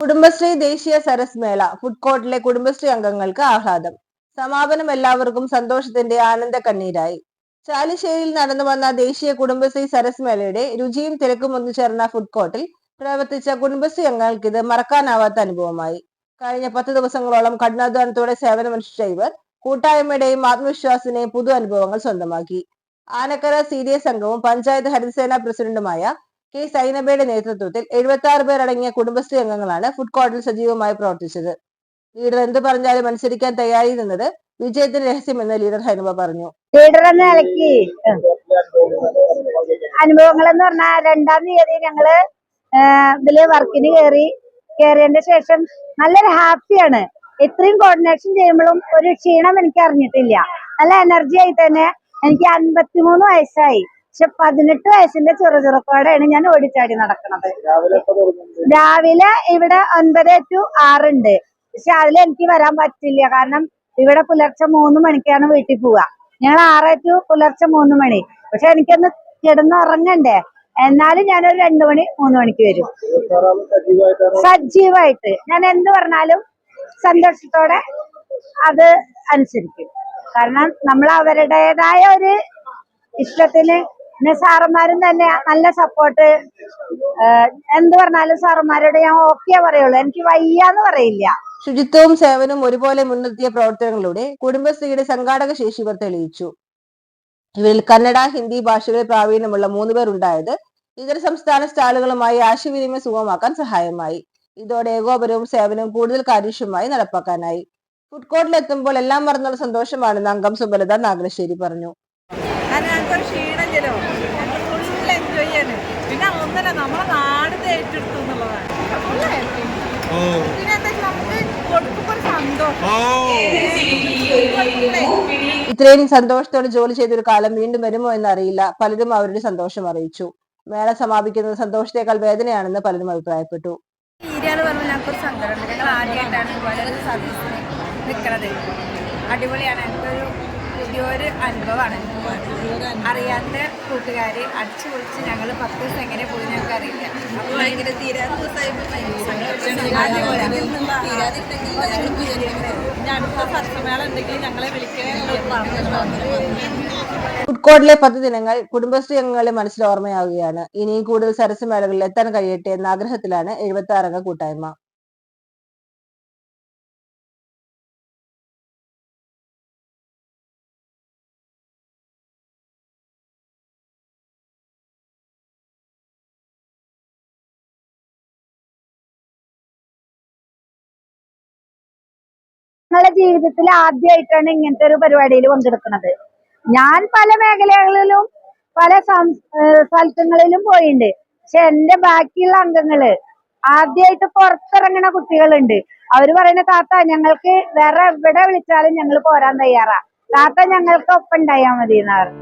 കുടുംബശ്രീ ദേശീയ സരസ് മേള ഫുഡ് കോർട്ടിലെ കുടുംബശ്രീ അംഗങ്ങൾക്ക് ആഹ്ലാദം. സമാപനം എല്ലാവർക്കും സന്തോഷത്തിന്റെ ആനന്ദ കണ്ണീരായി. ചാലിശ്ശേരിയിൽ നടന്നു വന്ന ദേശീയ കുടുംബശ്രീ സരസ് മേളയുടെ രുചിയും തിരക്കും ഒന്നു ചേർന്ന ഫുഡ് കോർട്ടിൽ പ്രവർത്തിച്ച കുടുംബശ്രീ അംഗങ്ങൾക്ക് ഇത് മറക്കാനാവാത്ത അനുഭവമായി. കഴിഞ്ഞ 10 ദിവസങ്ങളോളം കഠിനാധ്വാനത്തോടെ സേവനമനുഷ്ഠിച്ച ഇവർ കൂട്ടായ്മയുടെയും ആത്മവിശ്വാസത്തിന്റെയും പുതു അനുഭവങ്ങൾ സ്വന്തമാക്കി. ആനക്കര CDS അംഗവും പഞ്ചായത്ത് ഹരിതസേന പ്രസിഡന്റുമായ കെ സൈനബയുടെ നേതൃത്വത്തിൽ 76 പേരടങ്ങിയ കുടുംബശ്രീ അംഗങ്ങളാണ് ഫുഡ് കോർട്ടിൽ സജീവമായി പ്രവർത്തിച്ചത്. ലീഡർ എന്ത് പറഞ്ഞാലും അനുസരിക്കാൻ തയ്യാറി നിന്നത് വിജയത്തിന്റെ രഹസ്യമെന്ന് ലീഡർ ഹൈനബ പറഞ്ഞു. ലീഡർ എന്ന നിലയ്ക്ക് അനുഭവങ്ങൾ എന്ന് പറഞ്ഞാൽ 2-ാം തീയതി ഞങ്ങള് ഇതില് വർക്കിന് കയറിയതിന്റെ ശേഷം നല്ലൊരു ഹാപ്പിയാണ്. ഇത്രയും കോർഡിനേഷൻ ചെയ്യുമ്പോഴും ഒരു ക്ഷീണം എനിക്ക് അറിഞ്ഞിട്ടില്ല. നല്ല എനർജി ആയി തന്നെ. എനിക്ക് 53 വയസ്സായി. പക്ഷെ 18 വയസ്സിന്റെ ചെറുചുറക്കോടെയാണ് ഞാൻ ഓടിച്ചാടി നടക്കുന്നത്. രാവിലെ ഇവിടെ 9 to 6 ഉണ്ട്. പക്ഷെ അതിൽ എനിക്ക് വരാൻ പറ്റില്ല. കാരണം ഇവിടെ പുലർച്ചെ 3 മണിക്കാണ് വീട്ടിൽ പോവുക. ഞങ്ങൾ 6 to പുലർച്ചെ 3 മണി. പക്ഷെ എനിക്കൊന്ന് കിടന്നുറങ്ങണ്ടേ. എന്നാലും ഞാനൊരു 2 മണി 3 മണിക്ക് വരും. സജീവായിട്ട് ഞാൻ എന്ത് പറഞ്ഞാലും സന്തോഷത്തോടെ അത് അനുസരിക്കും. കാരണം നമ്മൾ അവരുടേതായ ഒരു ഇഷ്ടത്തിന് സാറന്മാരും തന്നെ നല്ല സപ്പോർട്ട്. എന്ത് പറഞ്ഞാലും സാറന്മാരോട് ഞാൻ ഓക്കെ പറയുള്ളൂ. എനിക്ക് വയ്യാന്ന് പറയില്ല. ശുചിത്വവും സേവനവും ഒരുപോലെ മുൻനിർത്തിയ പ്രവർത്തനങ്ങളിലൂടെ കുടുംബശ്രീയുടെ സംഘാടക ശേഷി ഇവർ തെളിയിച്ചു. ഇവരിൽ കന്നഡ, ഹിന്ദി ഭാഷകളിൽ പ്രാവീണ്യമുള്ള 3 പേർ ഉണ്ടായത് ഇതര സംസ്ഥാന സ്റ്റാളുകളുമായി ആശയവിനിമയം സുഗമമാക്കാൻ സഹായമായി. ഇതോടെ ഏകോപനവും സേവനവും കൂടുതൽ കാര്യക്ഷമമായി നടപ്പാക്കാനായി. ഫുഡ് കോർട്ടിൽ എത്തുമ്പോൾ എല്ലാം മറന്നുള്ള സന്തോഷമാണെന്ന് അംഗം സുബലത നാഗലശ്ശേരി പറഞ്ഞു. പിന്നെ ഒന്നല്ല നമ്മളെ നാട് ഏറ്റെടുത്തു എന്നുള്ളതാണ്. പിന്നെ എന്താ നമുക്ക് കൊടുക്കുമ്പോൾ സന്തോഷം. ഇത്രയും സന്തോഷത്തോടെ ജോലി ചെയ്തൊരു കാലം വീണ്ടും വരുമോ എന്നറിയില്ല. പലരും അവരുടെ സന്തോഷം അറിയിച്ചു. മേള സമാപിക്കുന്നത് സന്തോഷത്തേക്കാൾ വേദനയാണെന്ന് പലരും അഭിപ്രായപ്പെട്ടു. ഞങ്ങൾക്കൊരു സങ്കടമുണ്ട്. ഞങ്ങൾ ആദ്യമായിട്ടാണ് വളരെ സർവീസിന് നിൽക്കുന്നത്. അടിപൊളിയാണ്. എനിക്കൊരു പുതിയൊരു അനുഭവമാണ്. അറിയാത്ത കൂട്ടുകാര് അടിച്ചു പൊളിച്ച് ഞങ്ങൾ 10 ദിവസം എങ്ങനെ പോയി ഞങ്ങൾക്ക് അറിയില്ല. അപ്പോൾ ഭയങ്കര അടുത്ത സത്യമേള ഉണ്ടെങ്കിൽ ഞങ്ങളെ വിളിക്കണേ. ഫുഡ് കോർട്ടിലെ 10 ദിനങ്ങൾ കുടുംബശ്രീ അംഗങ്ങളുടെ മനസ്സിൽ ഓർമ്മയാവുകയാണ്. ഇനിയും കൂടുതൽ സരസ് മേളകളിൽ എത്താൻ കഴിയട്ടെ എന്ന ആഗ്രഹത്തിലാണ് 76 അംഗ കൂട്ടായ്മ. ഞങ്ങളുടെ ജീവിതത്തിൽ ആദ്യമായിട്ടാണ് ഇങ്ങനത്തെ ഒരു പരിപാടിയിൽ പങ്കെടുക്കുന്നത്. ഞാൻ പല മേഖലകളിലും പല സ്ഥലങ്ങളിലും പോയിട്ടുണ്ട്. പക്ഷെ എന്റെ ബാക്കിയുള്ള അംഗങ്ങള് ആദ്യമായിട്ട് പുറത്തിറങ്ങുന്ന കുട്ടികളുണ്ട്. അവര് പറയുന്ന താത്ത ഞങ്ങൾക്ക് വേറെ എവിടെ വിളിച്ചാലും ഞങ്ങൾ പോരാൻ തയ്യാറാ. താത്ത ഞങ്ങൾക്ക് ഒപ്പം ഉണ്ടായാൽ മതി എന്നാണ്.